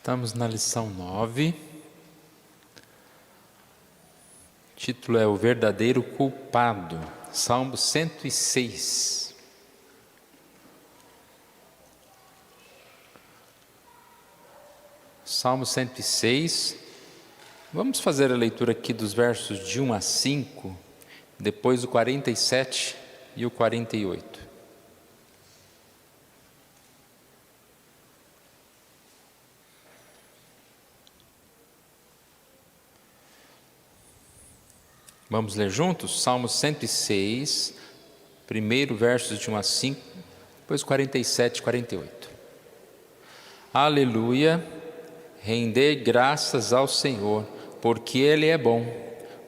Estamos na lição 9. O título é O Verdadeiro Culpado, Salmo 106. Salmo 106. Vamos fazer a leitura aqui dos versos de 1 a 5, depois o 47 e o 48. Vamos ler juntos? Salmo 106, primeiro versos de 1 a 5, depois 47 e 48. Aleluia, rendei graças ao Senhor, porque Ele é bom,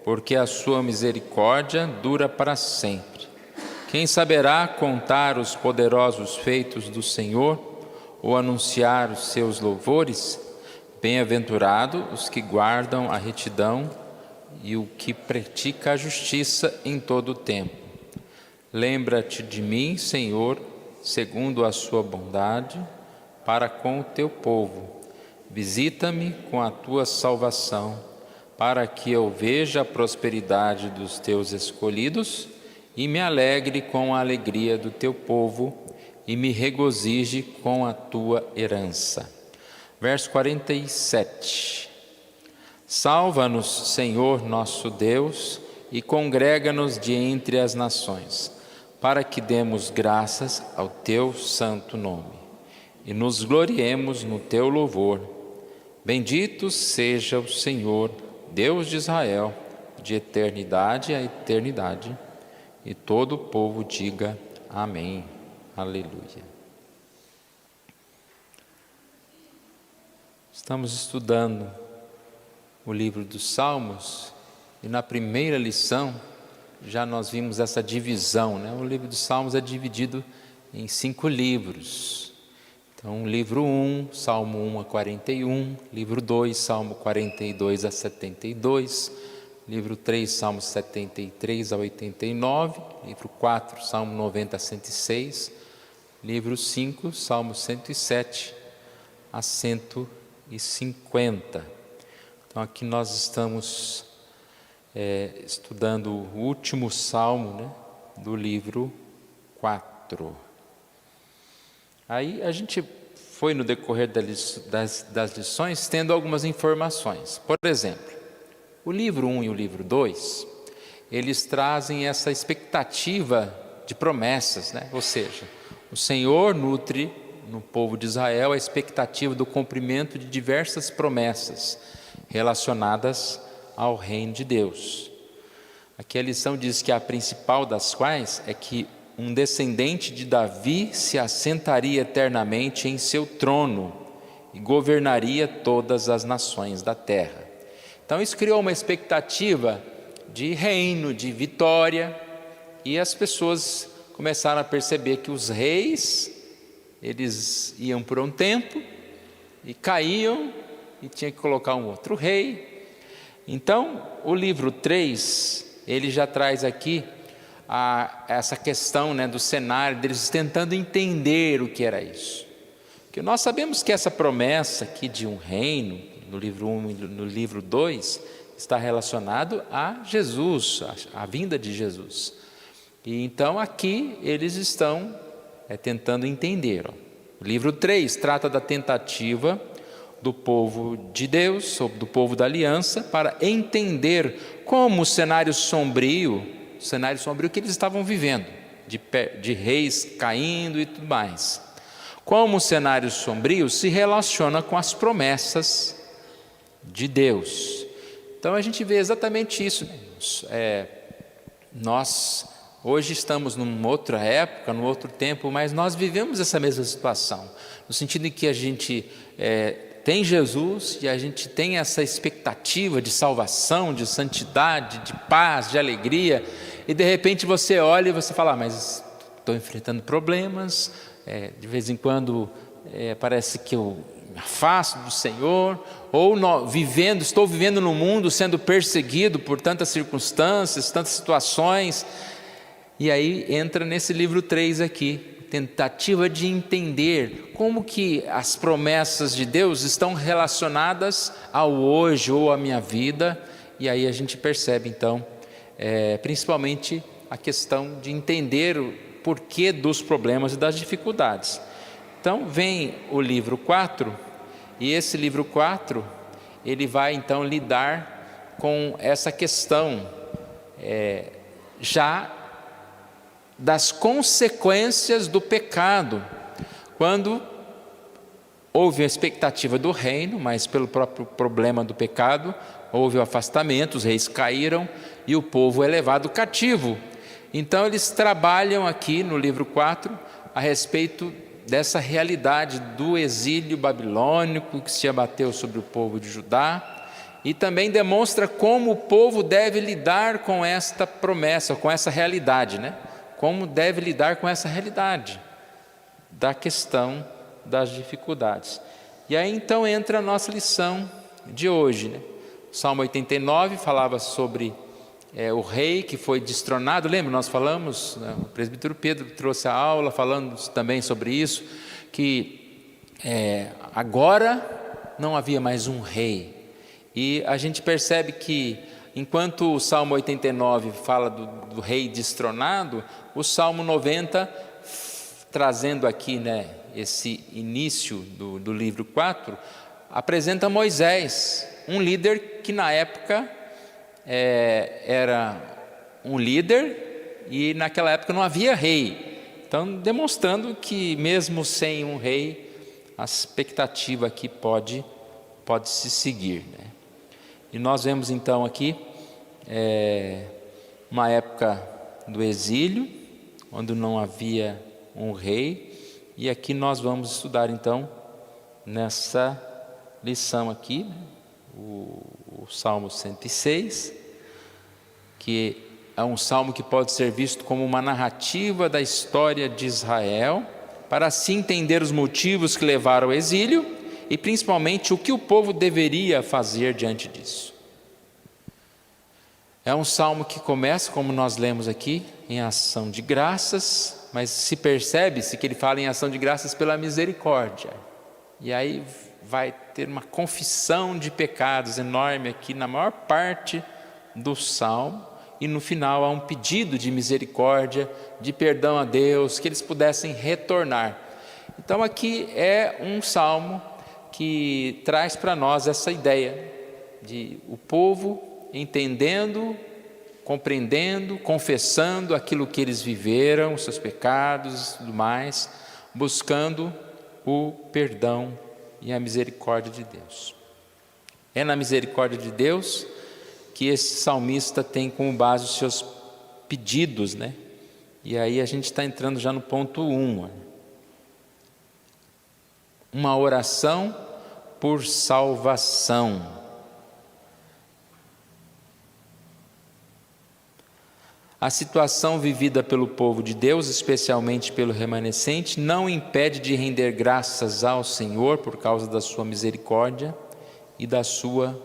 porque a sua misericórdia dura para sempre. Quem saberá contar os poderosos feitos do Senhor, ou anunciar os seus louvores? Bem-aventurado os que guardam a retidão e o que pratica a justiça em todo o tempo. Lembra-te de mim, Senhor, segundo a sua bondade, para com o teu povo. Visita-me com a tua salvação, para que eu veja a prosperidade dos teus escolhidos e me alegre com a alegria do teu povo e me regozije com a tua herança. Verso 47. Salva-nos, Senhor nosso Deus, e congrega-nos de entre as nações, para que demos graças ao teu santo nome, e nos gloriemos no teu louvor. Bendito seja o Senhor, Deus de Israel, de eternidade a eternidade, e todo o povo diga amém. Aleluia. Estamos estudando o livro dos Salmos, e na primeira lição já nós vimos essa divisão, né? O livro dos Salmos é dividido em 5 livros. Então, livro 1, Salmo 1 a 41, livro 2, Salmo 42 a 72, livro 3, Salmo 73 a 89, livro 4, Salmo 90 a 106, livro 5, Salmo 107 a 150. Então aqui nós estamos estudando o último salmo, né, do livro 4. Aí a gente foi no decorrer das lições tendo algumas informações. Por exemplo, o livro 1 e o livro 2, eles trazem essa expectativa de promessas, né? Ou seja, o Senhor nutre no povo de Israel a expectativa do cumprimento de diversas promessas relacionadas ao reino de Deus. Aqui a lição diz que a principal das quais é que um descendente de Davi se assentaria eternamente em seu trono e governaria todas as nações da terra. Então isso criou uma expectativa de reino, de vitória, e as pessoas começaram a perceber que os reis, eles iam por um tempo e caíam, e tinha que colocar um outro rei. Então, o livro 3, ele já traz aqui essa questão, né, do cenário deles tentando entender o que era isso. Porque nós sabemos que essa promessa aqui de um reino, no livro 1 e no livro 2, está relacionado a Jesus, a vinda de Jesus. E então aqui eles estão tentando entender. O livro 3 trata da tentativa do povo de Deus, do povo da aliança, para entender como o cenário sombrio que eles estavam vivendo, de reis caindo e tudo mais, como o cenário sombrio se relaciona com as promessas de Deus. Então a gente vê exatamente isso. Nós hoje estamos numa outra época, num outro tempo, mas nós vivemos essa mesma situação, no sentido em que a gente tem Jesus e a gente tem essa expectativa de salvação, de santidade, de paz, de alegria, e de repente você olha e você fala, mas estou enfrentando problemas, de vez em quando parece que eu me afasto do Senhor, ou estou vivendo no mundo sendo perseguido por tantas circunstâncias, tantas situações, e aí entra nesse livro 3 aqui, tentativa de entender como que as promessas de Deus estão relacionadas ao hoje ou à minha vida. E aí a gente percebe então, principalmente a questão de entender o porquê dos problemas e das dificuldades. Então vem o livro 4, e esse livro 4, ele vai então lidar com essa questão já das consequências do pecado, quando houve a expectativa do reino, mas pelo próprio problema do pecado, houve o afastamento, os reis caíram e o povo é levado cativo. Então eles trabalham aqui no livro 4 a respeito dessa realidade do exílio babilônico que se abateu sobre o povo de Judá, e também demonstra como o povo deve lidar com esta promessa, com essa realidade, né? Como deve lidar com essa realidade da questão das dificuldades. E aí então entra a nossa lição de hoje, né? O Salmo 89 falava sobre o rei que foi destronado. Lembra, nós falamos, né? O presbítero Pedro trouxe a aula falando também sobre isso, que agora não havia mais um rei. E a gente percebe que enquanto o Salmo 89 fala do rei destronado, o Salmo 90, trazendo aqui, né, esse início do livro 4, apresenta Moisés, um líder que na época era um líder, e naquela época não havia rei. Então demonstrando que mesmo sem um rei, a expectativa aqui pode se seguir, né? E nós vemos então aqui uma época do exílio, onde não havia um rei, e aqui nós vamos estudar então, nessa lição aqui, o Salmo 106, que é um salmo que pode ser visto como uma narrativa da história de Israel, para assim entender os motivos que levaram ao exílio, e principalmente o que o povo deveria fazer diante disso. É um salmo que começa, como nós lemos aqui, em ação de graças, mas se percebe-se que ele fala em ação de graças pela misericórdia. E aí vai ter uma confissão de pecados enorme aqui na maior parte do salmo, e no final há um pedido de misericórdia, de perdão a Deus, que eles pudessem retornar. Então aqui é um salmo que traz para nós essa ideia de o povo entendendo, compreendendo, confessando aquilo que eles viveram, os seus pecados e tudo mais, buscando o perdão e a misericórdia de Deus. É na misericórdia de Deus que esse salmista tem como base os seus pedidos, né? E aí a gente está entrando já no ponto 1. Uma oração por salvação. A situação vivida pelo povo de Deus, especialmente pelo remanescente, não impede de render graças ao Senhor por causa da sua misericórdia e da sua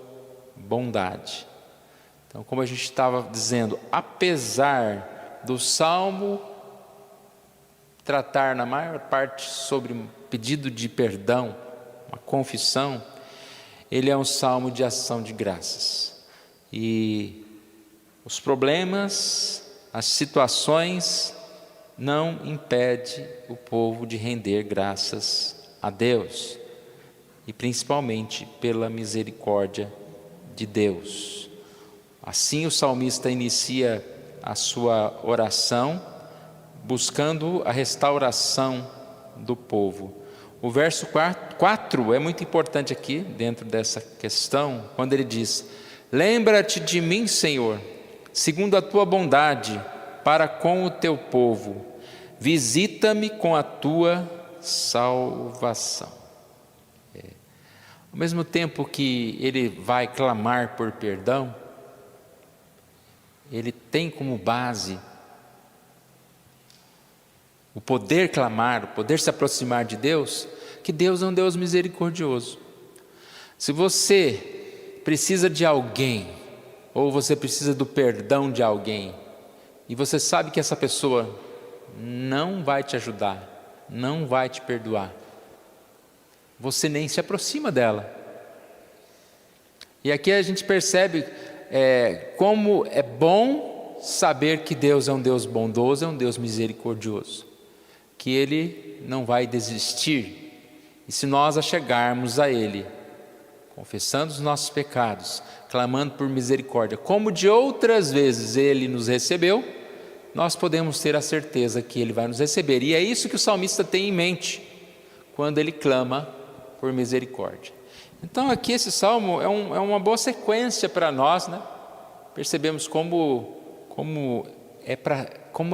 bondade. Então, como a gente estava dizendo, apesar do salmo tratar na maior parte sobre um pedido de perdão, uma confissão, ele é um salmo de ação de graças. E os problemas, as situações não impedem o povo de render graças a Deus, e principalmente pela misericórdia de Deus. Assim o salmista inicia a sua oração buscando a restauração do povo. O verso 4 é muito importante aqui, dentro dessa questão, quando ele diz: lembra-te de mim, Senhor, segundo a tua bondade para com o teu povo, visita-me com a tua salvação. Ao mesmo tempo que ele vai clamar por perdão, ele tem como base o poder clamar, o poder se aproximar de Deus, que Deus é um Deus misericordioso. Se você precisa de alguém, ou você precisa do perdão de alguém, e você sabe que essa pessoa não vai te ajudar, não vai te perdoar. Você nem se aproxima dela. E aqui a gente percebe como é bom saber que Deus é um Deus bondoso, é um Deus misericordioso, que Ele não vai desistir. E se nós achegarmos a Ele, confessando os nossos pecados, clamando por misericórdia, como de outras vezes Ele nos recebeu, nós podemos ter a certeza que Ele vai nos receber. E é isso que o salmista tem em mente, quando ele clama por misericórdia. Então aqui esse salmo é uma boa sequência para nós, né? Percebemos como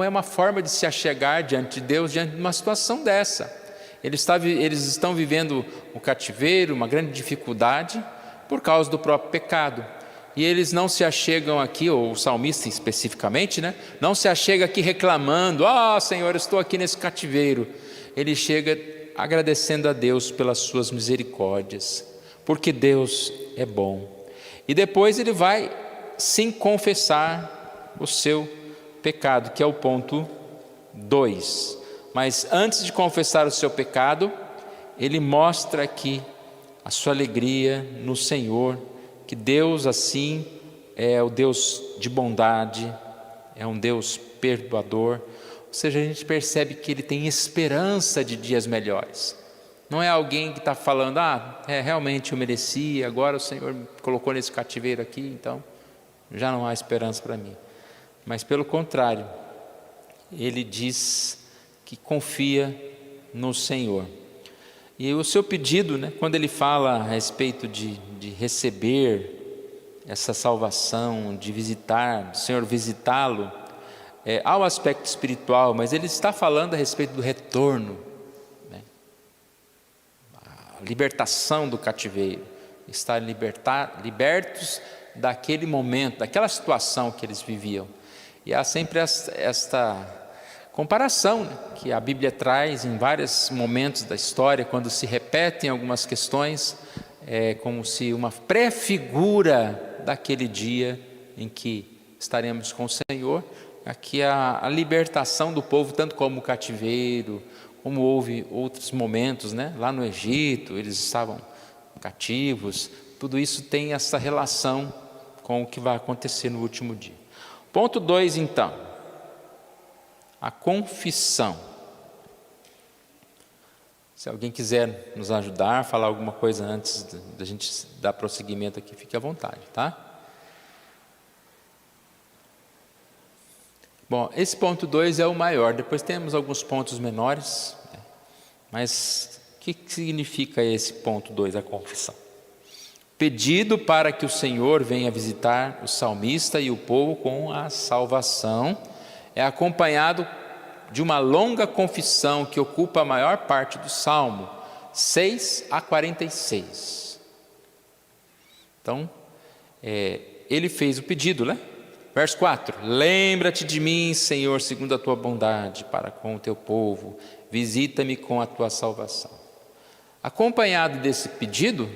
é uma forma de se achegar diante de Deus, diante de uma situação dessa. Eles estão vivendo um cativeiro, uma grande dificuldade, por causa do próprio pecado. E eles não se achegam aqui, ou o salmista especificamente, né? Não se achega aqui reclamando: Senhor, eu estou aqui nesse cativeiro. Ele chega agradecendo a Deus pelas suas misericórdias, porque Deus é bom. E depois ele vai sim confessar o seu pecado, que é o ponto 2. Mas antes de confessar o seu pecado, ele mostra aqui a sua alegria no Senhor, que Deus assim é o Deus de bondade, é um Deus perdoador. Ou seja, a gente percebe que Ele tem esperança de dias melhores. Não é alguém que está falando: realmente eu merecia, agora o Senhor me colocou nesse cativeiro aqui, então já não há esperança para mim. Mas pelo contrário, Ele diz que confia no Senhor. E o seu pedido, né, quando ele fala a respeito de receber essa salvação, de visitar, do Senhor visitá-lo, há o aspecto espiritual, mas ele está falando a respeito do retorno, né? A libertação do cativeiro, estar libertos daquele momento, daquela situação que eles viviam. E há sempre esta comparação, né, que a Bíblia traz em vários momentos da história, quando se repetem algumas questões, como se uma pré-figura daquele dia em que estaremos com o Senhor. Aqui a libertação do povo, tanto como o cativeiro, como houve outros momentos, né? Lá no Egito, eles estavam cativos. Tudo isso tem essa relação com o que vai acontecer no último dia. Ponto 2, então, a confissão. Se alguém quiser nos ajudar, falar alguma coisa antes da gente dar prosseguimento aqui, fique à vontade, tá? Bom, esse ponto 2 é o maior, depois temos alguns pontos menores, né? Mas o que significa esse ponto 2, a confissão? Pedido para que o Senhor venha visitar o salmista e o povo com a salvação, é acompanhado de uma longa confissão que ocupa a maior parte do Salmo, 6 a 46. Então, ele fez o pedido, né? Verso 4: lembra-te de mim, Senhor, segundo a tua bondade para com o teu povo, visita-me com a tua salvação. Acompanhado desse pedido,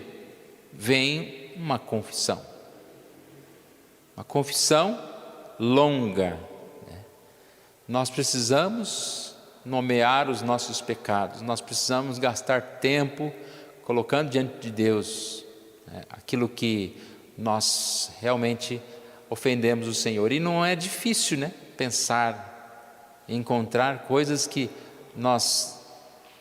vem uma confissão longa. Nós precisamos nomear os nossos pecados, nós precisamos gastar tempo colocando diante de Deus, né, aquilo que nós realmente ofendemos o Senhor. E não é difícil, né, pensar, encontrar coisas que nós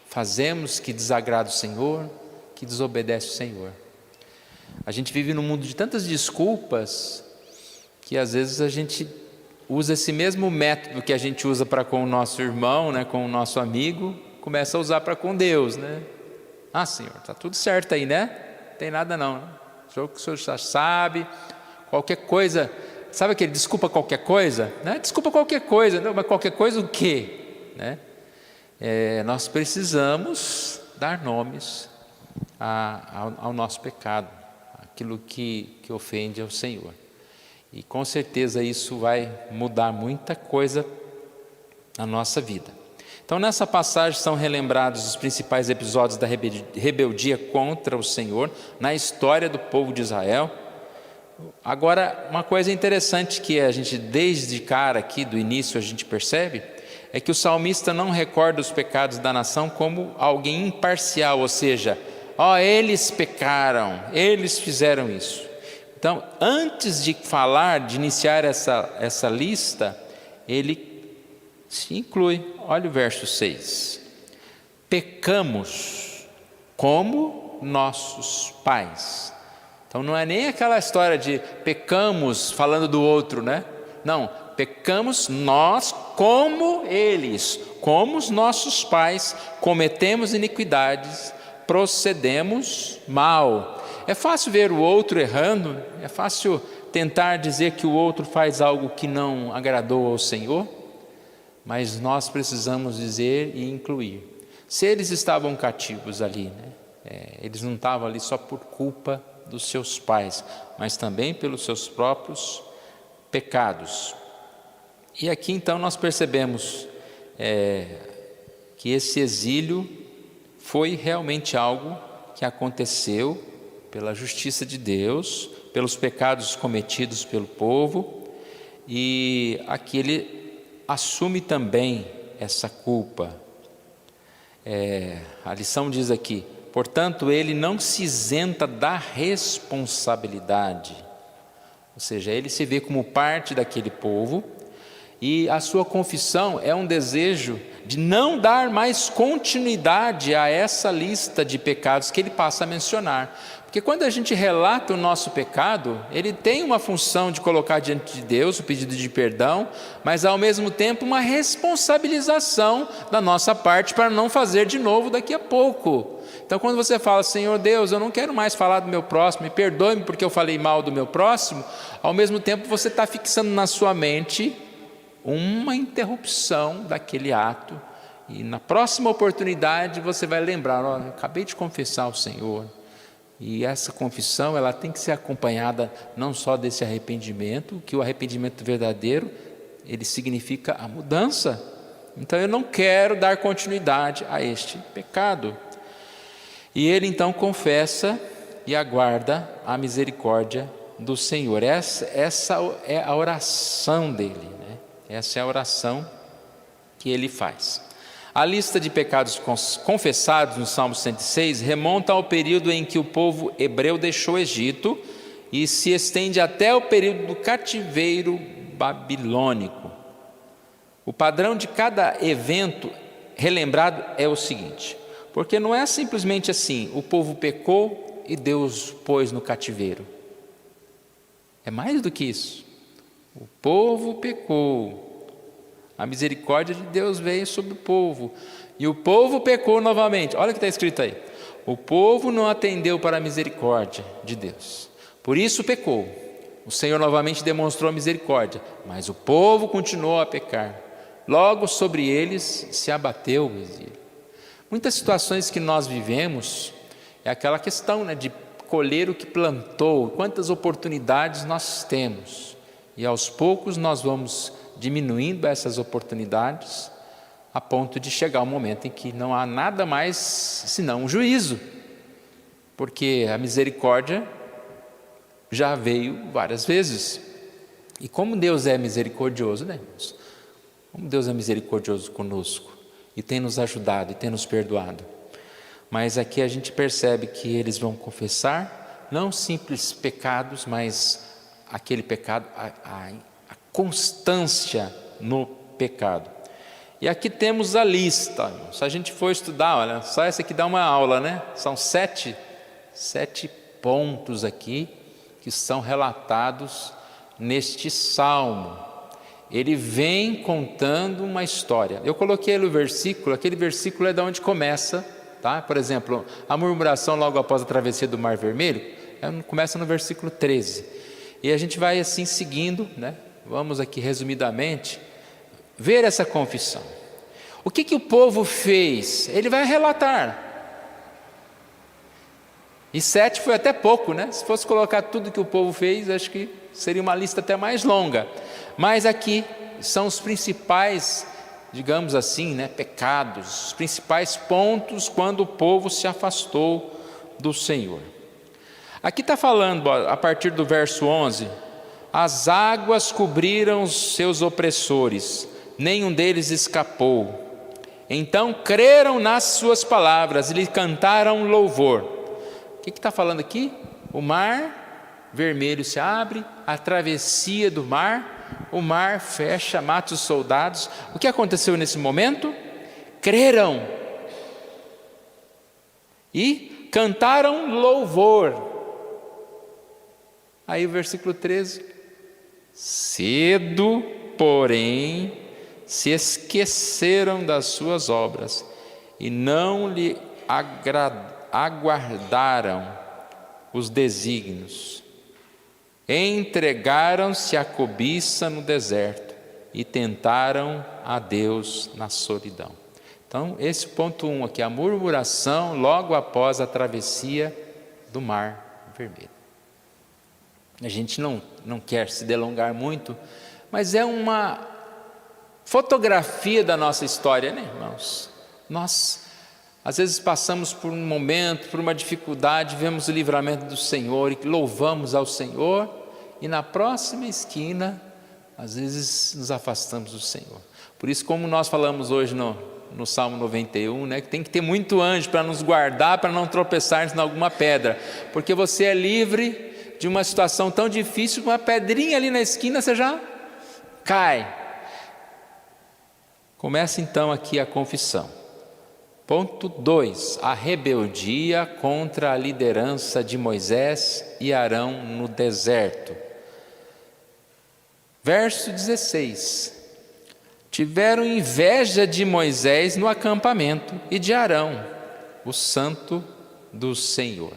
fazemos que desagradam o Senhor, que desobedece o Senhor. A gente vive num mundo de tantas desculpas que às vezes a gente usa esse mesmo método que a gente usa para com o nosso irmão, né, com o nosso amigo, começa a usar para com Deus, né? Senhor, está tudo certo aí, né? Não tem nada não, né? O Senhor já sabe, qualquer coisa, sabe aquele desculpa qualquer coisa? Né? Desculpa qualquer coisa, não, mas qualquer coisa o quê? Né? Nós precisamos dar nomes ao nosso pecado, aquilo que ofende ao Senhor. E com certeza isso vai mudar muita coisa na nossa vida. Então nessa passagem são relembrados os principais episódios da rebeldia contra o Senhor na história do povo de Israel. Agora, uma coisa interessante que a gente desde cara aqui do início a gente percebe, é que o salmista não recorda os pecados da nação como alguém imparcial, ou seja, eles pecaram, eles fizeram isso. Então, antes de falar, de iniciar essa lista, ele se inclui. Olha o verso 6. Pecamos como nossos pais. Então não é nem aquela história de pecamos falando do outro, né? Não, pecamos nós como eles, como os nossos pais, cometemos iniquidades, procedemos mal. É fácil ver o outro errando, é fácil tentar dizer que o outro faz algo que não agradou ao Senhor, mas nós precisamos dizer e incluir. Se eles estavam cativos ali, eles não estavam ali só por culpa dos seus pais, mas também pelos seus próprios pecados. E aqui então nós percebemos que esse exílio foi realmente algo que aconteceu pela justiça de Deus, pelos pecados cometidos pelo povo, e aqui ele assume também essa culpa. A lição diz aqui: portanto, ele não se isenta da responsabilidade, ou seja, ele se vê como parte daquele povo, e a sua confissão é um desejo de não dar mais continuidade a essa lista de pecados que ele passa a mencionar. Porque quando a gente relata o nosso pecado, ele tem uma função de colocar diante de Deus o pedido de perdão, mas ao mesmo tempo uma responsabilização da nossa parte para não fazer de novo daqui a pouco. Então quando você fala: Senhor Deus, eu não quero mais falar do meu próximo, me perdoe-me porque eu falei mal do meu próximo, ao mesmo tempo você está fixando na sua mente uma interrupção daquele ato, e na próxima oportunidade você vai lembrar: eu acabei de confessar ao Senhor. E essa confissão, ela tem que ser acompanhada não só desse arrependimento, que o arrependimento verdadeiro, ele significa a mudança. Então eu não quero dar continuidade a este pecado. E ele então confessa e aguarda a misericórdia do Senhor. Essa é a oração dele, né? Essa é a oração que ele faz. A lista de pecados confessados no Salmo 106 remonta ao período em que o povo hebreu deixou o Egito e se estende até o período do cativeiro babilônico. O padrão de cada evento relembrado é o seguinte: porque não é simplesmente assim, o povo pecou e Deus pôs no cativeiro. É mais do que isso. O povo pecou, a misericórdia de Deus veio sobre o povo, e o povo pecou novamente. Olha o que está escrito aí: o povo não atendeu para a misericórdia de Deus, por isso pecou. O Senhor novamente demonstrou a misericórdia, mas o povo continuou a pecar. Logo sobre eles se abateu o exílio. Muitas situações que nós vivemos é aquela questão, né, de colher o que plantou. Quantas oportunidades nós temos, e aos poucos nós vamos diminuindo essas oportunidades, a ponto de chegar um momento em que não há nada mais senão um juízo, porque a misericórdia já veio várias vezes. E como Deus é misericordioso, né, irmãos? Como Deus é misericordioso conosco, e tem nos ajudado, e tem nos perdoado. Mas aqui a gente percebe que eles vão confessar, não simples pecados, mas aquele pecado, a constância no pecado. E aqui temos a lista. Se a gente for estudar, olha, só essa aqui dá uma aula, né? São sete pontos aqui que são relatados neste salmo. Ele vem contando uma história. Eu coloquei no versículo, aquele versículo é de onde começa, tá? Por exemplo, a murmuração logo após a travessia do Mar Vermelho, começa no versículo 13. E a gente vai assim seguindo, né? Vamos aqui resumidamente ver essa confissão. O que o povo fez? Ele vai relatar. E 7 foi até pouco, né? Se fosse colocar tudo que o povo fez, acho que seria uma lista até mais longa. Mas aqui são os principais, digamos assim, né, pecados, os principais pontos quando o povo se afastou do Senhor. Aqui está falando, a partir do verso 11: as águas cobriram os seus opressores, nenhum deles escapou. Então creram nas suas palavras e lhe cantaram louvor. O que está falando aqui? O mar vermelho se abre, a travessia do mar, o mar fecha, mata os soldados. O que aconteceu nesse momento? Creram e cantaram louvor. Aí o versículo 13: cedo, porém, se esqueceram das suas obras e não lhe aguardaram os desígnios. Entregaram-se à cobiça no deserto e tentaram a Deus na solidão. Então, esse ponto 1 aqui, a murmuração logo após a travessia do Mar Vermelho. A gente não quer se delongar muito, mas é uma fotografia da nossa história, né, irmãos? Nós, às vezes, passamos por um momento, por uma dificuldade, vemos o livramento do Senhor e louvamos ao Senhor, e na próxima esquina, às vezes, nos afastamos do Senhor. Por isso, como nós falamos hoje no Salmo 91, né, que tem que ter muito anjo para nos guardar, para não tropeçarmos em alguma pedra, porque você é livre de uma situação tão difícil, uma pedrinha ali na esquina, você já cai. Começa então aqui a confissão. Ponto 2, a rebeldia contra a liderança de Moisés e Arão no deserto. Verso 16: tiveram inveja de Moisés no acampamento e de Arão, o santo do Senhor.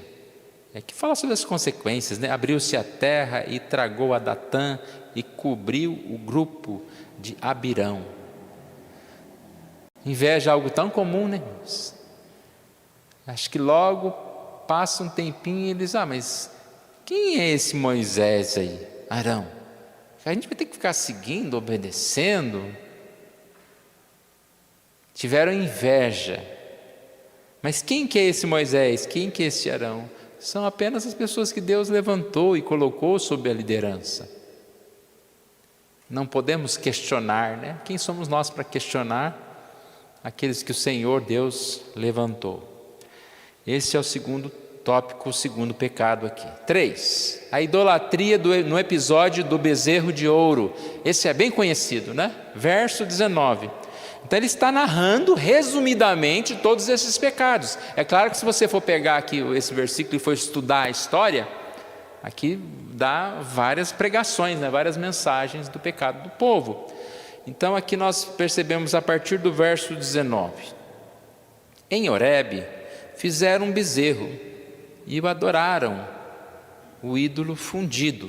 É que fala sobre as consequências, né? Abriu-se a terra e tragou a Datã e cobriu o grupo de Abirão. Inveja é algo tão comum, né? Acho que logo passa um tempinho e eles, mas quem é esse Moisés aí? Arão. A gente vai ter que ficar seguindo, obedecendo. Tiveram inveja. Mas quem que é esse Moisés? Quem que é esse Arão? São apenas as pessoas que Deus levantou e colocou sob a liderança. Não podemos questionar, né? Quem somos nós para questionar aqueles que o Senhor Deus levantou? Esse é o segundo tópico, o segundo pecado aqui. 3, a idolatria no episódio do bezerro de ouro. Esse é bem conhecido, né? Verso 19. Então ele está narrando resumidamente todos esses pecados. É claro que se você for pegar aqui esse versículo e for estudar a história, aqui dá várias pregações, né? Várias mensagens do pecado do povo. Então aqui nós percebemos a partir do verso 19. Em Horebe fizeram um bezerro e o adoraram, o ídolo fundido.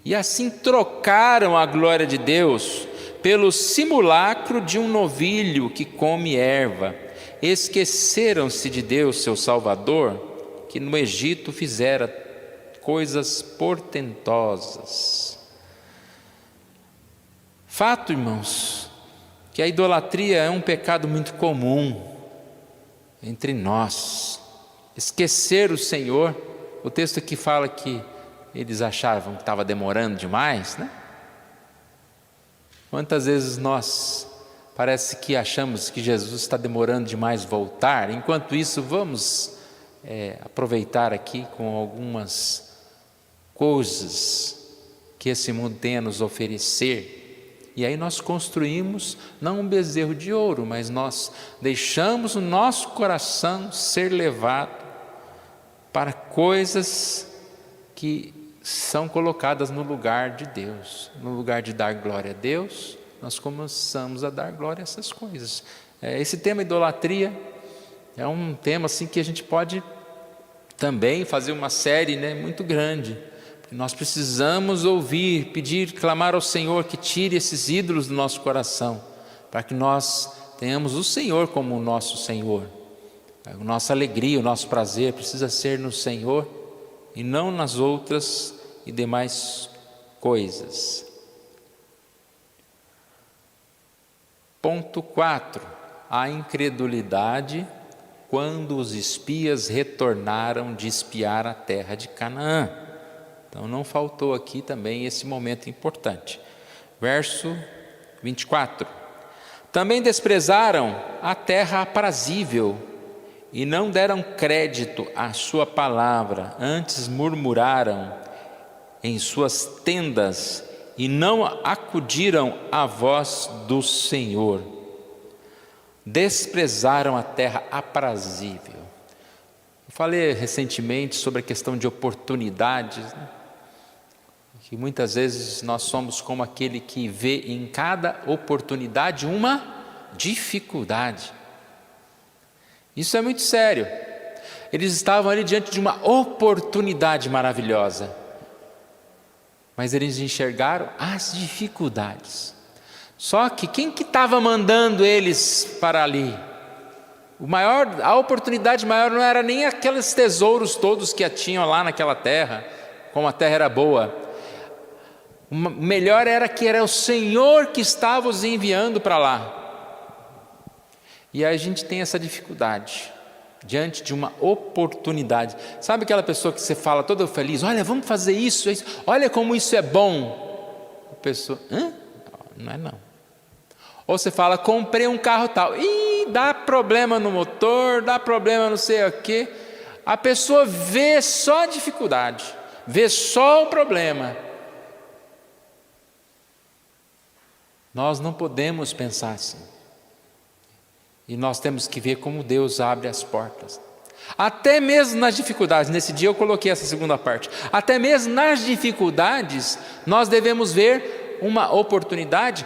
E assim trocaram a glória de Deus pelo simulacro de um novilho que come erva. Esqueceram-se de Deus, seu Salvador, que no Egito fizera coisas portentosas. Fato, irmãos, que a idolatria é um pecado muito comum entre nós. Esquecer o Senhor, o texto aqui fala que eles achavam que estava demorando demais, né? Quantas vezes nós parece que achamos que Jesus está demorando demais voltar, enquanto isso vamos aproveitar aqui com algumas coisas que esse mundo tem a nos oferecer, e aí nós construímos não um bezerro de ouro, mas nós deixamos o nosso coração ser levado para coisas que são colocadas no lugar de Deus. No lugar de dar glória a Deus, nós começamos a dar glória a essas coisas. Esse tema idolatria é um tema assim que a gente pode também fazer uma série, né, muito grande. Nós precisamos ouvir, pedir, clamar ao Senhor que tire esses ídolos do nosso coração, para que nós tenhamos o Senhor como o nosso Senhor. A nossa alegria, o nosso prazer precisa ser no Senhor e não nas outras e demais coisas. Ponto 4, a incredulidade quando os espias retornaram de espiar a terra de Canaã. Então não faltou aqui também esse momento importante. Verso 24. Também desprezaram a terra aprazível e não deram crédito à sua palavra, antes murmuraram em suas tendas e não acudiram à voz do Senhor. Desprezaram a terra aprazível. Eu falei recentemente sobre a questão de oportunidades, né? Que muitas vezes nós somos como aquele que vê em cada oportunidade uma dificuldade. Isso é muito sério. Eles estavam ali diante de uma oportunidade maravilhosa, mas eles enxergaram as dificuldades. Só que quem que estava mandando eles para ali? A oportunidade maior não era nem aqueles tesouros todos que tinham lá naquela terra, como a terra era boa. O melhor era que era o Senhor que estava os enviando para lá. E aí a gente tem essa dificuldade, diante de uma oportunidade. Sabe aquela pessoa que você fala toda feliz, olha, vamos fazer isso, olha como isso é bom. A pessoa, não é não. Ou você fala, comprei um carro tal, e dá problema no motor, dá problema não sei o quê. A pessoa vê só a dificuldade, vê só o problema. Nós não podemos pensar assim. E nós temos que ver como Deus abre as portas. Até mesmo nas dificuldades, nesse dia eu coloquei essa segunda parte. Até mesmo nas dificuldades, nós devemos ver uma oportunidade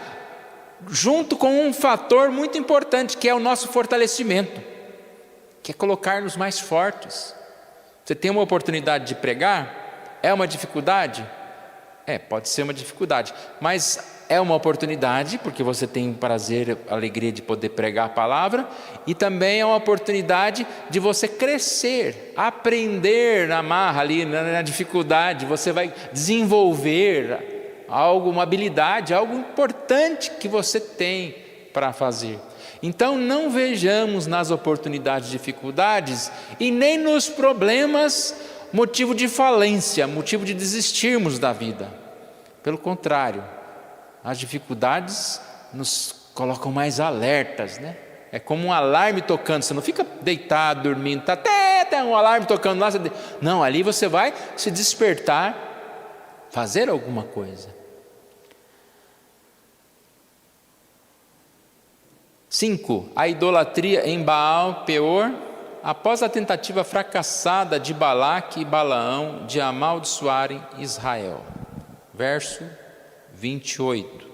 junto com um fator muito importante, que é o nosso fortalecimento, que é colocar-nos mais fortes. Você tem uma oportunidade de pregar, é uma dificuldade? Pode ser uma dificuldade, mas é uma oportunidade, porque você tem o prazer, a alegria de poder pregar a palavra, e também é uma oportunidade de você crescer, aprender na marra ali, na dificuldade, você vai desenvolver algo, uma habilidade, algo importante que você tem para fazer. Então não vejamos nas oportunidades dificuldades e nem nos problemas motivo de falência, motivo de desistirmos da vida. Pelo contrário, as dificuldades nos colocam mais alertas, né? É como um alarme tocando, você não fica deitado, dormindo, tá até um alarme tocando lá, não, ali você vai se despertar, fazer alguma coisa. 5. A idolatria em Baal Peor. Após a tentativa fracassada de Balaque e Balaão de amaldiçoarem Israel. Verso 28.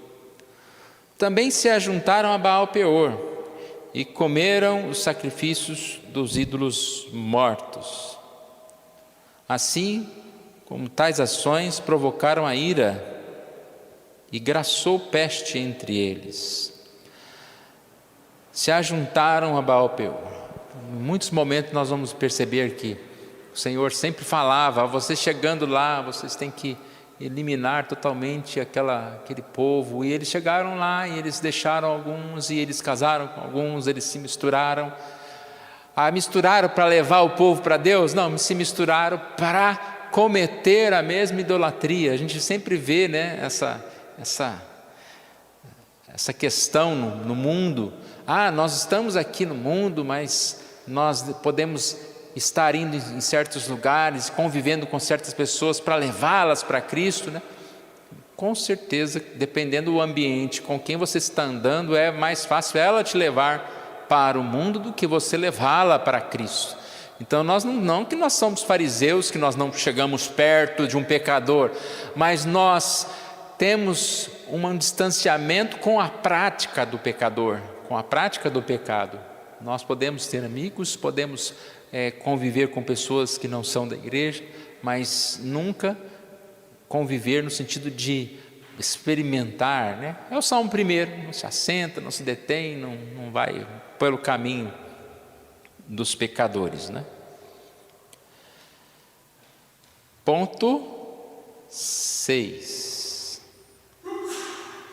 Também se ajuntaram a Baal Peor e comeram os sacrifícios dos ídolos mortos. Assim como tais ações provocaram a ira e graçou peste entre eles. Se ajuntaram a Baal Peor. Em muitos momentos nós vamos perceber que o Senhor sempre falava, vocês chegando lá, vocês têm que eliminar totalmente aquele povo. E eles chegaram lá e eles deixaram alguns, e eles casaram com alguns, eles se misturaram. Misturaram para levar o povo para Deus? Não, se misturaram para cometer a mesma idolatria. A gente sempre vê, né, essa questão no mundo. Nós estamos aqui no mundo, mas nós podemos estar indo em certos lugares, convivendo com certas pessoas para levá-las para Cristo, né? Com certeza, dependendo do ambiente com quem você está andando, é mais fácil ela te levar para o mundo do que você levá-la para Cristo. Então nós não que nós somos fariseus, que nós não chegamos perto de um pecador, mas nós temos um distanciamento com a prática do pecador, com a prática do pecado. Nós podemos ter amigos, podemos conviver com pessoas que não são da igreja, mas nunca conviver no sentido de experimentar, né? É o Salmo 1, não se assenta, não se detém, não vai pelo caminho dos pecadores, né? Ponto 6.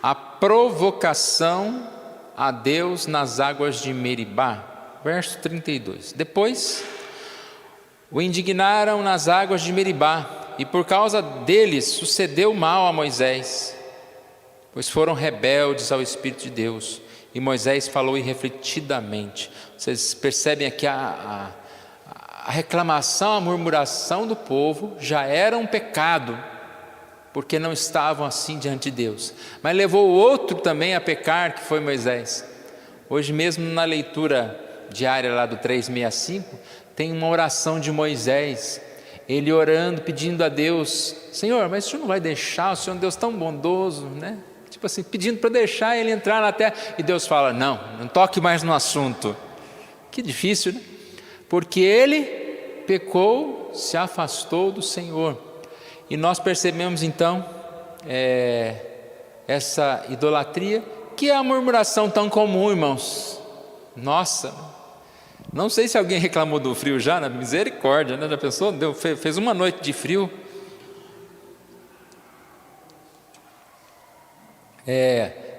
A provocação a Deus nas águas de Meribá, verso 32. Depois o indignaram nas águas de Meribá, e por causa deles sucedeu mal a Moisés. pois foram rebeldes ao Espírito de Deus. E Moisés falou irrefletidamente. Vocês percebem aqui a reclamação, a murmuração do povo já era um pecado, porque não estavam assim diante de Deus. Mas levou o outro também a pecar, que foi Moisés. Hoje mesmo na leitura diária lá do 365, tem uma oração de Moisés, ele orando, pedindo a Deus: Senhor, mas o Senhor não vai deixar, o Senhor é um Deus tão bondoso, né? Tipo assim, pedindo para deixar ele entrar na terra, e Deus fala: não toque mais no assunto. Que difícil, né? Porque ele pecou, se afastou do Senhor. E nós percebemos então essa idolatria, que é a murmuração tão comum, irmãos. Nossa, não sei se alguém reclamou do frio já, na misericórdia, né? Já pensou? Fez uma noite de frio.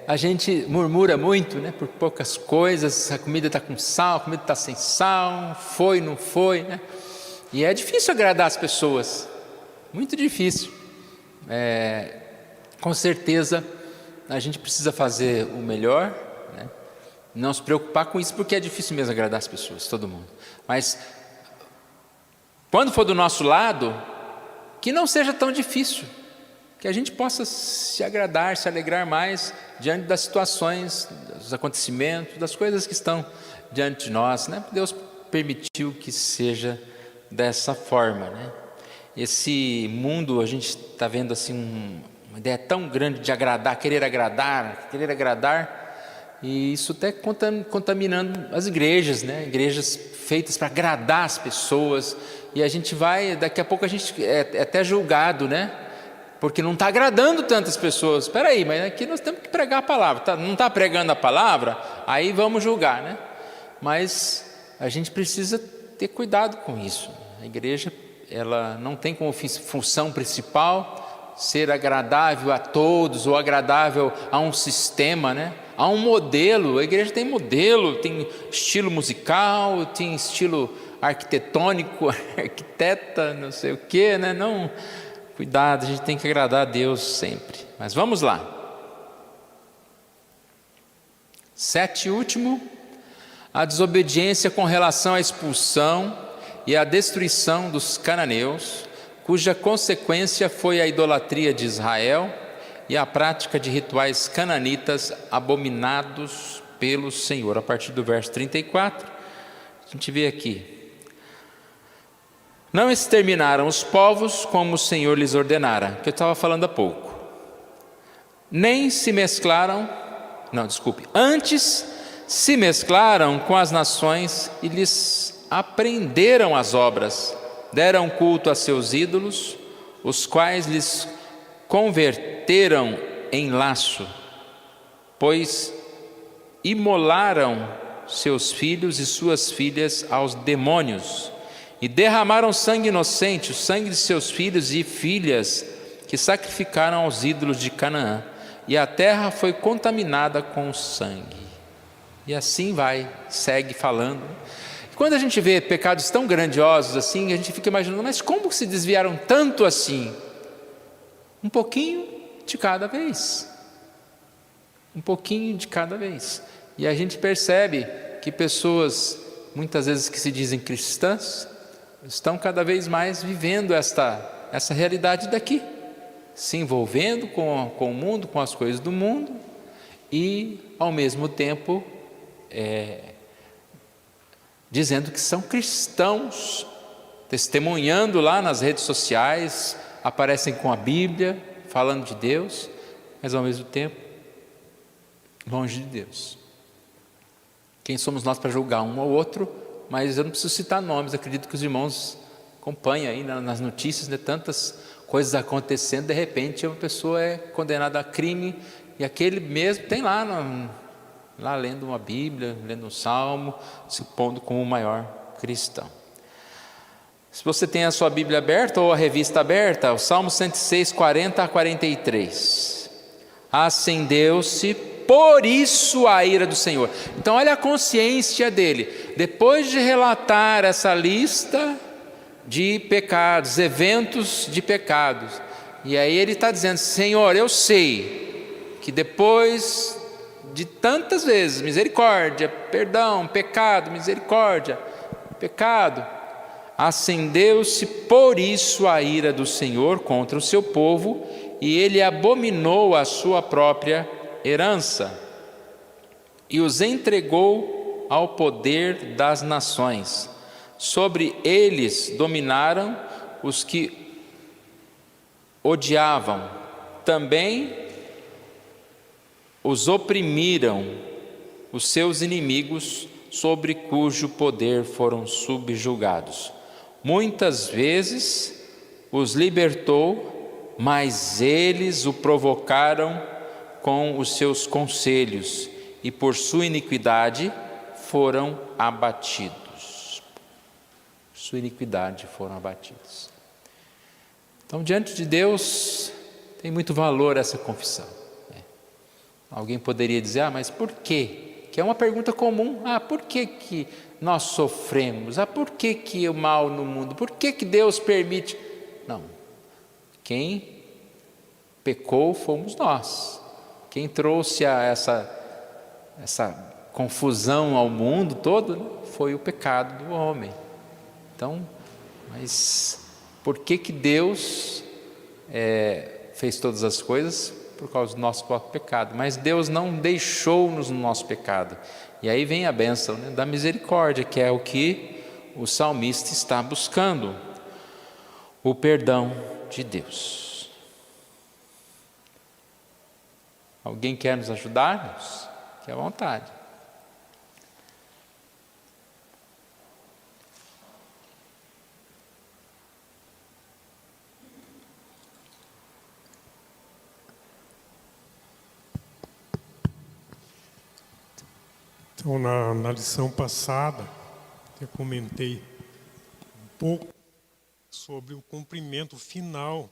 A gente murmura muito, né? Por poucas coisas, a comida está com sal, a comida está sem sal, foi, não foi, né? E é difícil agradar as pessoas, muito difícil. Com certeza a gente precisa fazer o melhor, né? Não se preocupar com isso, porque é difícil mesmo agradar as pessoas, todo mundo. Mas quando for do nosso lado, que não seja tão difícil, que a gente possa se agradar, se alegrar mais diante das situações, dos acontecimentos, das coisas que estão diante de nós, né? Deus permitiu que seja dessa forma, né? Esse mundo, a gente está vendo assim uma ideia tão grande de agradar, querer agradar, e isso até contaminando as igrejas, né? Igrejas feitas para agradar as pessoas, e a gente vai, daqui a pouco a gente é até julgado, né? Porque não está agradando tantas pessoas. Espera aí, mas aqui nós temos que pregar a palavra, não está pregando a palavra, aí vamos julgar, né? Mas a gente precisa ter cuidado com isso. A igreja, ela não tem como função principal ser agradável a todos, ou agradável a um sistema, né? Há um modelo, a igreja tem modelo, tem estilo musical, tem estilo arquitetônico, arquiteta, não sei o quê, né? Não, cuidado, a gente tem que agradar a Deus sempre. Mas vamos lá. 7, último, a desobediência com relação à expulsão e à destruição dos cananeus, cuja consequência foi a idolatria de Israel e a prática de rituais cananitas abominados pelo Senhor. A partir do verso 34, a gente vê aqui: não exterminaram os povos como o Senhor lhes ordenara, que eu estava falando há pouco, nem se mesclaram, antes se mesclaram com as nações e lhes aprenderam as obras, deram culto a seus ídolos, os quais lhes converteram em laço, pois imolaram seus filhos e suas filhas aos demônios, e derramaram sangue inocente, o sangue de seus filhos e filhas, que sacrificaram aos ídolos de Canaã, e a terra foi contaminada com o sangue. E assim segue falando. Quando a gente vê pecados tão grandiosos assim, a gente fica imaginando: mas como se desviaram tanto assim? Um pouquinho de cada vez. Um pouquinho de cada vez. E a gente percebe que pessoas, muitas vezes que se dizem cristãs, estão cada vez mais vivendo essa realidade daqui, se envolvendo com o mundo, com as coisas do mundo, e ao mesmo tempo dizendo que são cristãos, testemunhando lá nas redes sociais, aparecem com a Bíblia, falando de Deus, mas ao mesmo tempo longe de Deus. Quem somos nós para julgar um ao outro? Mas eu não preciso citar nomes, acredito que os irmãos acompanham aí nas notícias, né, tantas coisas acontecendo, de repente uma pessoa é condenada a crime, e aquele mesmo tem lá lendo uma Bíblia, lendo um salmo, se pondo como o maior cristão. Se você tem a sua Bíblia aberta ou a revista aberta, o Salmo 106, 40 a 43. Acendeu-se por isso a ira do Senhor. Então olha a consciência dele, depois de relatar essa lista de pecados, eventos de pecados, e aí ele está dizendo: Senhor, eu sei que depois de tantas vezes, misericórdia, perdão, pecado, misericórdia, pecado, acendeu-se por isso a ira do Senhor contra o seu povo, e ele abominou a sua própria herança, e os entregou ao poder das nações. Sobre eles dominaram os que odiavam, também os oprimiram os seus inimigos, sobre cujo poder foram subjugados. Muitas vezes os libertou, mas eles o provocaram com os seus conselhos, e por sua iniquidade foram abatidos. Por sua iniquidade foram abatidos. Então, diante de Deus, tem muito valor essa confissão. Alguém poderia dizer, mas por quê? Que é uma pergunta comum. Por que nós sofremos? Por que o mal no mundo? Por que Deus permite? Não. Quem pecou fomos nós. Quem trouxe essa confusão ao mundo todo foi o pecado do homem. Então, mas por que Deus fez todas as coisas? Por causa do nosso próprio pecado. Mas Deus não deixou-nos no nosso pecado. E aí vem a bênção, da misericórdia, que é o que o salmista está buscando. O perdão de Deus. Alguém quer nos ajudar? Fique à vontade. Então, na lição passada, eu comentei um pouco sobre o cumprimento final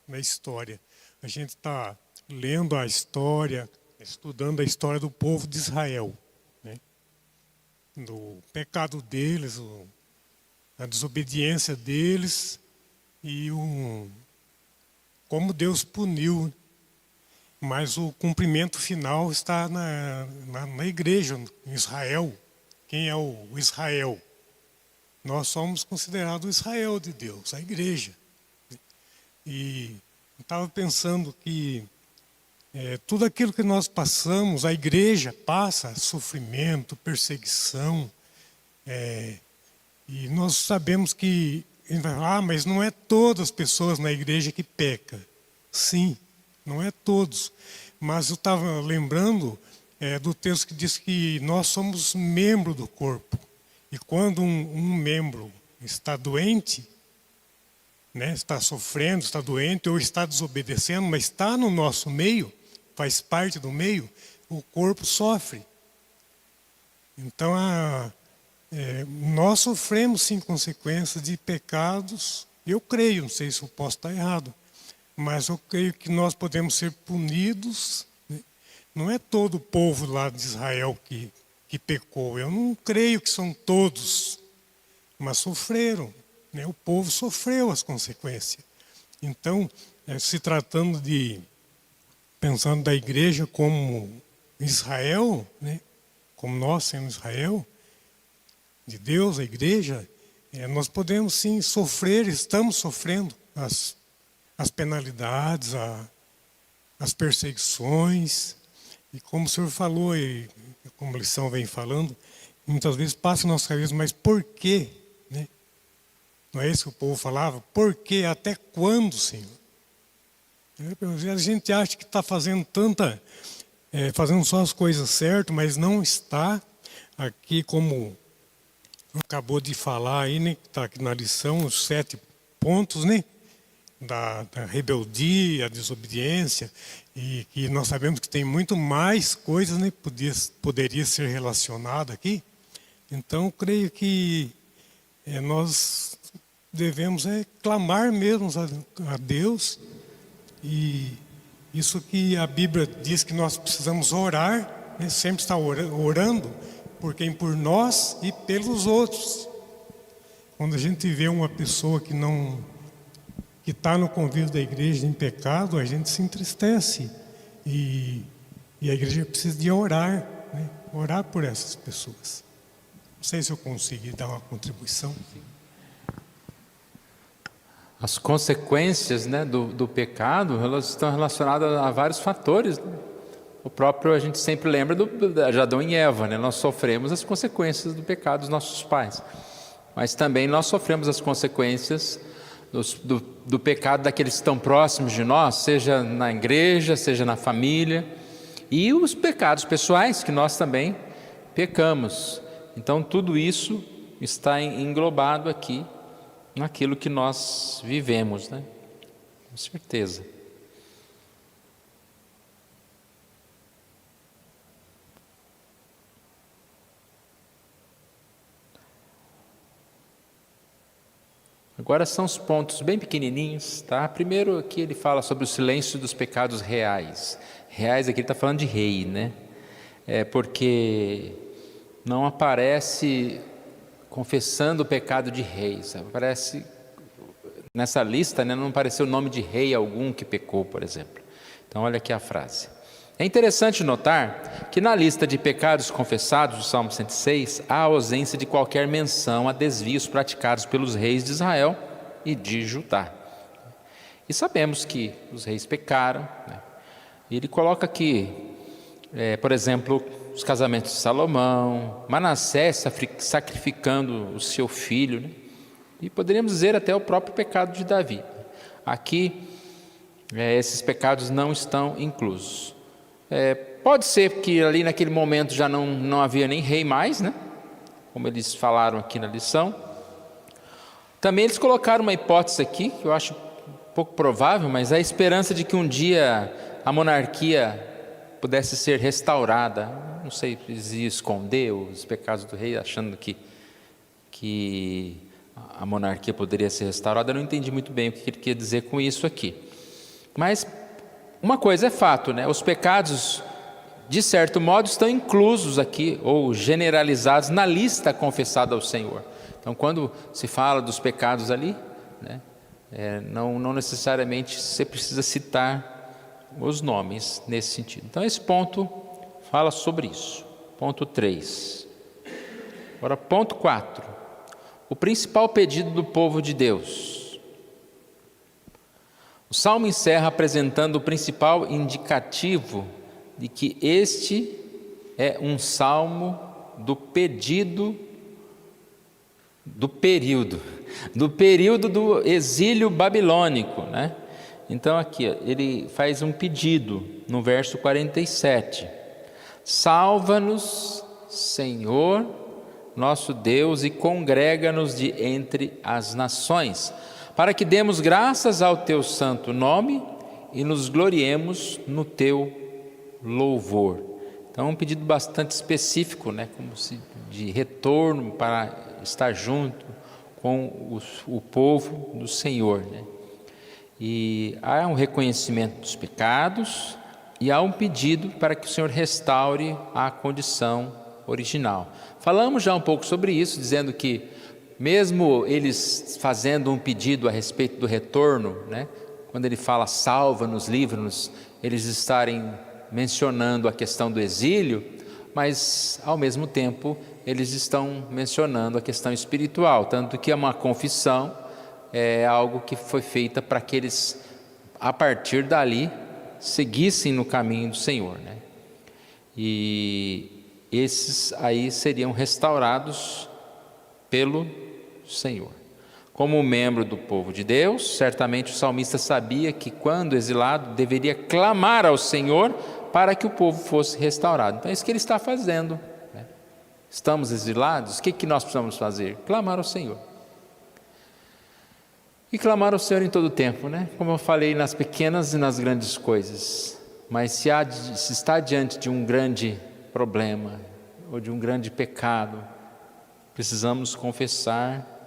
na história. A gente está lendo a história, estudando a história do povo de Israel, do pecado deles, a desobediência deles e como Deus puniu. Mas o cumprimento final está na igreja, em Israel. Quem é o Israel? Nós somos considerados o Israel de Deus, a igreja. E eu estava pensando que tudo aquilo que nós passamos, a igreja passa, sofrimento, perseguição. E nós sabemos que, mas não é todas as pessoas na igreja que pecam. Sim. Não é todos, mas eu estava lembrando do texto que diz que nós somos membro do corpo. E quando um membro está doente, está sofrendo, está doente ou está desobedecendo, mas está no nosso meio, faz parte do meio, o corpo sofre. Então, nós sofremos sim consequências de pecados. Eu creio, não sei se eu posso estar errado. Mas eu creio que nós podemos ser punidos. Não é todo o povo lá de Israel que pecou. Eu não creio que são todos, mas sofreram. O povo sofreu as consequências. Então, se tratando pensando da igreja como Israel, como nós sendo Israel, de Deus, a igreja, nós podemos sim sofrer, estamos sofrendo as penalidades, as perseguições. E como o senhor falou, e como a lição vem falando, muitas vezes passa na nossa cabeça, mas por quê? Não é isso que o povo falava? Por quê? Até quando, Senhor? A gente acha que está fazendo fazendo só as coisas certas, mas não está. Aqui, como acabou de falar aí, está aqui na lição, os 7 pontos, da rebeldia, a desobediência, e que nós sabemos que tem muito mais coisas, poderia ser relacionado aqui. Então, eu creio que nós devemos clamar mesmo a Deus, e isso que a Bíblia diz que nós precisamos orar, sempre estar orando por nós e pelos outros. Quando a gente vê uma pessoa que está no convívio da igreja em pecado, a gente se entristece. E a igreja precisa de orar, né? Orar por essas pessoas. Não sei se eu consegui dar uma contribuição. As consequências, né, do pecado, elas estão relacionadas a vários fatores, né? O próprio, a gente sempre lembra de Adão e Eva, né? Nós sofremos as consequências do pecado dos nossos pais, mas também nós sofremos as consequências do pecado daqueles que estão próximos de nós, seja na igreja, seja na família, e os pecados pessoais que nós também pecamos. Então tudo isso está englobado aqui naquilo que nós vivemos, né? Com certeza. Agora são os pontos bem pequenininhos, tá? Primeiro aqui ele fala sobre o silêncio dos pecados reais. Reais aqui ele está falando de rei, né? Porque não aparece confessando o pecado de reis. Aparece nessa lista, né? Não apareceu o nome de rei algum que pecou, por exemplo. Então olha aqui a frase. É interessante notar que na lista de pecados confessados do Salmo 106, há a ausência de qualquer menção a desvios praticados pelos reis de Israel e de Judá. E sabemos que os reis pecaram, né? E ele coloca aqui, por exemplo, os casamentos de Salomão, Manassés sacrificando o seu filho, né? E poderíamos dizer até o próprio pecado de Davi. Aqui, esses pecados não estão inclusos. Pode ser que ali naquele momento já não havia nem rei mais, né? Como eles falaram aqui na lição. Também eles colocaram uma hipótese aqui, que eu acho pouco provável, mas a esperança de que um dia a monarquia pudesse ser restaurada. Não sei se eles iam esconder os pecados do rei, achando que a monarquia poderia ser restaurada. Eu não entendi muito bem o que ele queria dizer com isso aqui. Mas uma coisa é fato, né? Os pecados, de certo modo, estão inclusos aqui, ou generalizados na lista confessada ao Senhor. Então, quando se fala dos pecados ali, né, não necessariamente você precisa citar os nomes nesse sentido. Então, esse ponto fala sobre isso. Ponto 3. Agora, ponto 4. O principal pedido do povo de Deus. O Salmo encerra apresentando o principal indicativo de que este é um salmo do pedido do período do exílio babilônico, né? Então aqui ele faz um pedido no verso 47. Salva-nos, Senhor, nosso Deus, e congrega-nos de entre as nações, para que demos graças ao teu santo nome e nos gloriemos no teu louvor. Então é um pedido bastante específico, né? Como se de retorno para estar junto com o povo do Senhor, né? E há um reconhecimento dos pecados e há um pedido para que o Senhor restaure a condição original. Falamos já um pouco sobre isso, dizendo que mesmo eles fazendo um pedido a respeito do retorno, né? Quando ele fala salva-nos, livra-nos, eles estarem mencionando a questão do exílio, mas ao mesmo tempo eles estão mencionando a questão espiritual, tanto que é uma confissão, é algo que foi feita para que eles, a partir dali, seguissem no caminho do Senhor, né? E esses aí seriam restaurados pelo Senhor. Como membro do povo de Deus, certamente o salmista sabia que quando exilado deveria clamar ao Senhor para que o povo fosse restaurado. Então é isso que ele está fazendo, né? Estamos exilados, o que nós precisamos fazer? Clamar ao Senhor. E clamar ao Senhor em todo o tempo, né? Como eu falei, nas pequenas e nas grandes coisas. Mas se está diante de um grande problema ou de um grande pecado, precisamos confessar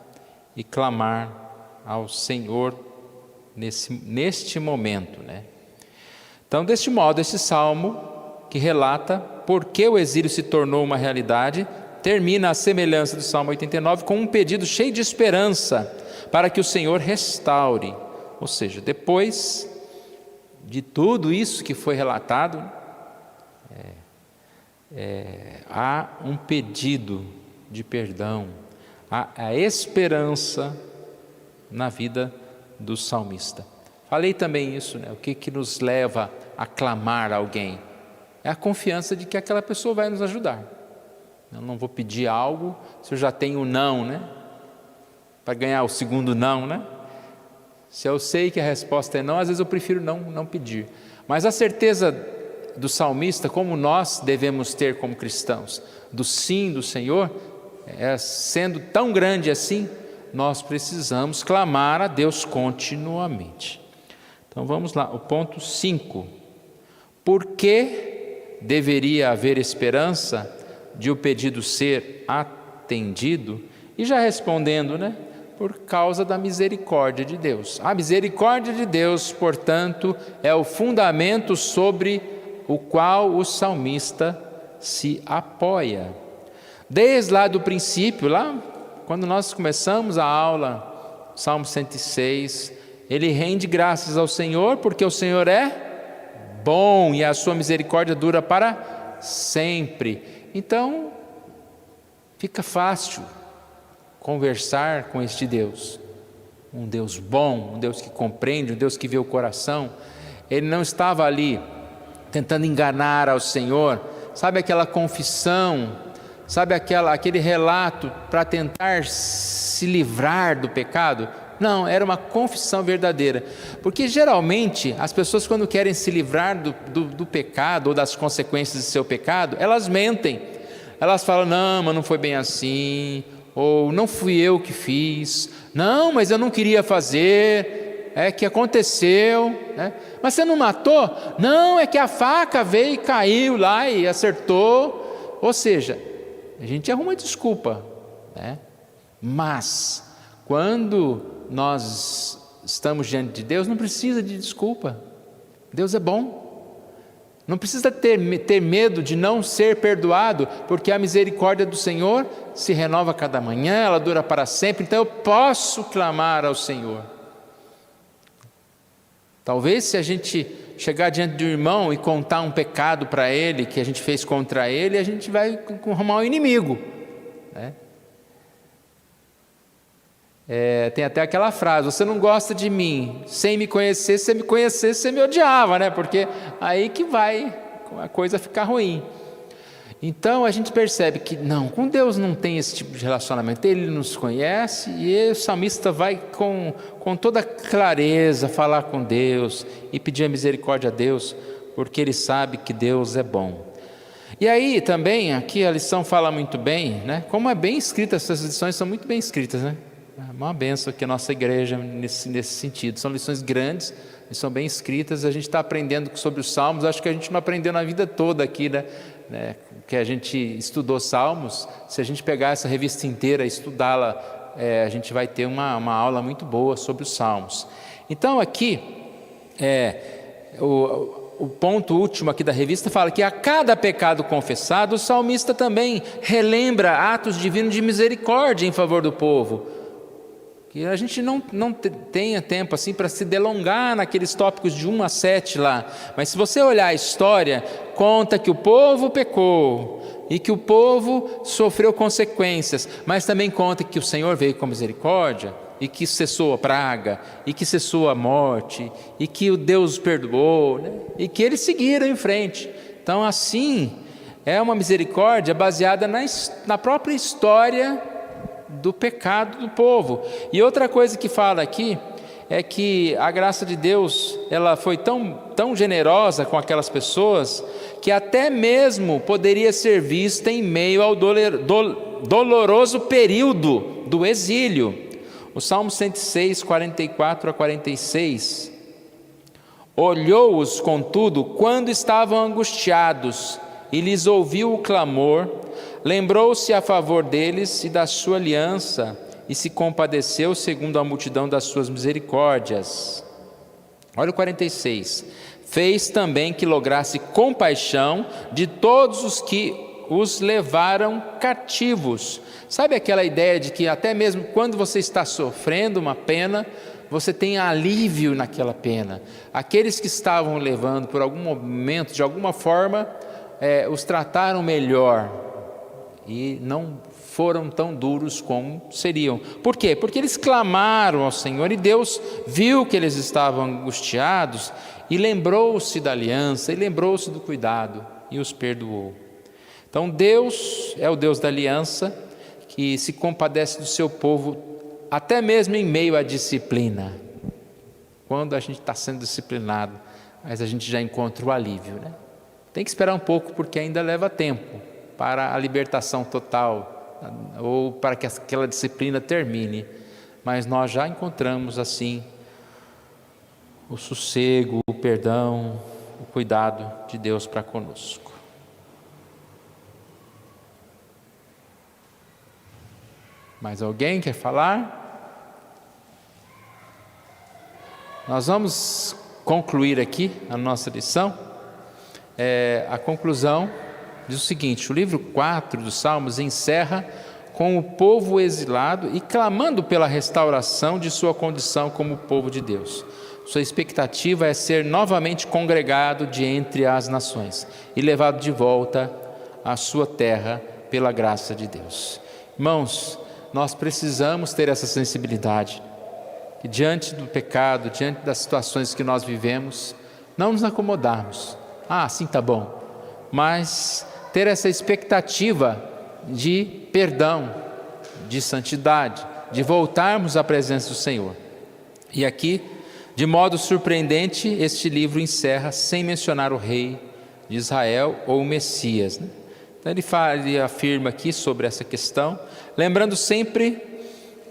e clamar ao Senhor neste momento, né? Então, deste modo, esse salmo que relata por que o exílio se tornou uma realidade, termina à semelhança do Salmo 89 com um pedido cheio de esperança para que o Senhor restaure. Ou seja, depois de tudo isso que foi relatado, há um pedido de perdão, há a esperança na vida do salmista. Falei também isso, né? O que nos leva a clamar a alguém? É a confiança de que aquela pessoa vai nos ajudar. Eu não vou pedir algo se eu já tenho um não, né? Para ganhar o segundo não, né? Se eu sei que a resposta é não, às vezes eu prefiro não pedir. Mas a certeza do salmista, como nós devemos ter como cristãos, do sim do Senhor, sendo tão grande assim, nós precisamos clamar a Deus continuamente. Então vamos lá, o ponto 5. Por que deveria haver esperança de o pedido ser atendido? E já respondendo, né? Por causa da misericórdia de Deus. A misericórdia de Deus, portanto, é o fundamento sobre o qual o salmista se apoia. Desde lá do princípio, lá quando nós começamos a aula, Salmo 106, ele rende graças ao Senhor, porque o Senhor é bom e a sua misericórdia dura para sempre. Então, fica fácil conversar com este Deus, um Deus bom, um Deus que compreende, um Deus que vê o coração. Ele não estava ali tentando enganar ao Senhor, sabe aquela confissão, sabe aquele relato para tentar se livrar do pecado? Não, era uma confissão verdadeira, porque geralmente as pessoas, quando querem se livrar do pecado ou das consequências do seu pecado, elas mentem, elas falam, não, mas não foi bem assim, ou não fui eu que fiz, não, mas eu não queria fazer, é que aconteceu, né? Mas você não matou? Não, é que a faca veio e caiu lá e acertou. Ou seja, a gente arruma desculpa, né? Mas quando nós estamos diante de Deus, não precisa de desculpa. Deus é bom. Não precisa ter medo de não ser perdoado, porque a misericórdia do Senhor se renova a cada manhã, ela dura para sempre. Então eu posso clamar ao Senhor. Talvez se a gente chegar diante de um irmão e contar um pecado para ele, que a gente fez contra ele, a gente vai arrumar um inimigo, né? Tem até aquela frase, você não gosta de mim, sem me conhecer, se você me conhecesse, você me odiava, né? Porque aí que vai a coisa ficar ruim. Então a gente percebe que não, com Deus não tem esse tipo de relacionamento, Ele nos conhece e o salmista vai com toda clareza falar com Deus e pedir a misericórdia a Deus, porque ele sabe que Deus é bom. E aí também, aqui a lição fala muito bem, né? Como é bem escrita, essas lições são muito bem escritas, né? É uma benção aqui a nossa igreja nesse sentido, são lições grandes e são bem escritas. A gente está aprendendo sobre os salmos, acho que a gente não aprendeu na vida toda aqui, né? Que a gente estudou salmos. Se a gente pegar essa revista inteira e estudá-la, a gente vai ter uma aula muito boa sobre os salmos. Então aqui, o ponto último aqui da revista fala que a cada pecado confessado, o salmista também relembra atos divinos de misericórdia em favor do povo. Que a gente não tenha tempo assim para se delongar naqueles tópicos de 1 a 7 lá, mas se você olhar a história, conta que o povo pecou e que o povo sofreu consequências, mas também conta que o Senhor veio com misericórdia e que cessou a praga e que cessou a morte e que o Deus perdoou, né? E que eles seguiram em frente. Então assim, é uma misericórdia baseada na própria história do pecado do povo. E outra coisa que fala aqui é que a graça de Deus, ela foi tão generosa com aquelas pessoas, que até mesmo poderia ser vista em meio ao doloroso período do exílio. O Salmo 106, 44 a 46, olhou-os, contudo, quando estavam angustiados, e lhes ouviu o clamor, lembrou-se a favor deles e da sua aliança, e se compadeceu segundo a multidão das suas misericórdias. Olha o 46. Fez também que lograsse compaixão de todos os que os levaram cativos. Sabe aquela ideia de que até mesmo quando você está sofrendo uma pena, você tem alívio naquela pena. Aqueles que estavam levando por algum momento, de alguma forma, os trataram melhor e não foram tão duros como seriam. Por quê? Porque eles clamaram ao Senhor e Deus viu que eles estavam angustiados e lembrou-se da aliança e lembrou-se do cuidado e os perdoou. Então Deus é o Deus da aliança, que se compadece do seu povo até mesmo em meio à disciplina. Quando a gente está sendo disciplinado, mas a gente já encontra o alívio, né? Tem que esperar um pouco, porque ainda leva tempo para a libertação total, ou para que aquela disciplina termine. Mas nós já encontramos assim o sossego, o perdão, o cuidado de Deus para conosco. Mais alguém quer falar? Nós vamos concluir aqui a nossa lição. A conclusão diz o seguinte: o livro 4 dos Salmos encerra com o povo exilado e clamando pela restauração de sua condição como povo de Deus. Sua expectativa é ser novamente congregado de entre as nações e levado de volta à sua terra pela graça de Deus. Irmãos, nós precisamos ter essa sensibilidade, que diante do pecado, diante das situações que nós vivemos, não nos acomodarmos. Sim, tá bom. Mas ter essa expectativa de perdão, de santidade, de voltarmos à presença do Senhor. E aqui, de modo surpreendente, este livro encerra sem mencionar o rei de Israel ou o Messias, né? Então ele afirma aqui sobre essa questão, lembrando sempre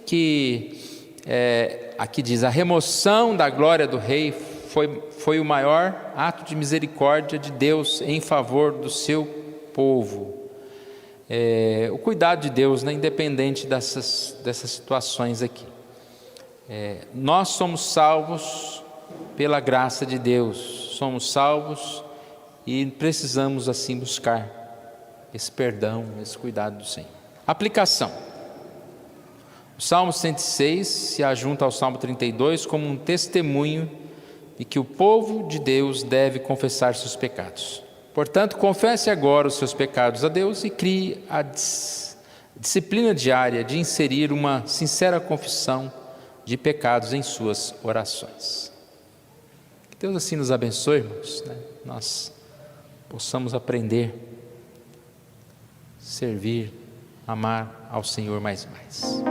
que, aqui diz, a remoção da glória do rei foi o maior ato de misericórdia de Deus em favor do seu povo. O cuidado de Deus, né, independente dessas situações aqui. Nós somos salvos pela graça de Deus, somos salvos e precisamos assim buscar esse perdão, esse cuidado do Senhor. Aplicação. O Salmo 106 se ajunta ao Salmo 32 como um testemunho de que o povo de Deus deve confessar seus pecados. Portanto, confesse agora os seus pecados a Deus e crie a disciplina diária de inserir uma sincera confissão de pecados em suas orações. Que Deus assim nos abençoe, irmãos, né? Nós possamos aprender, servir, amar ao Senhor mais e mais.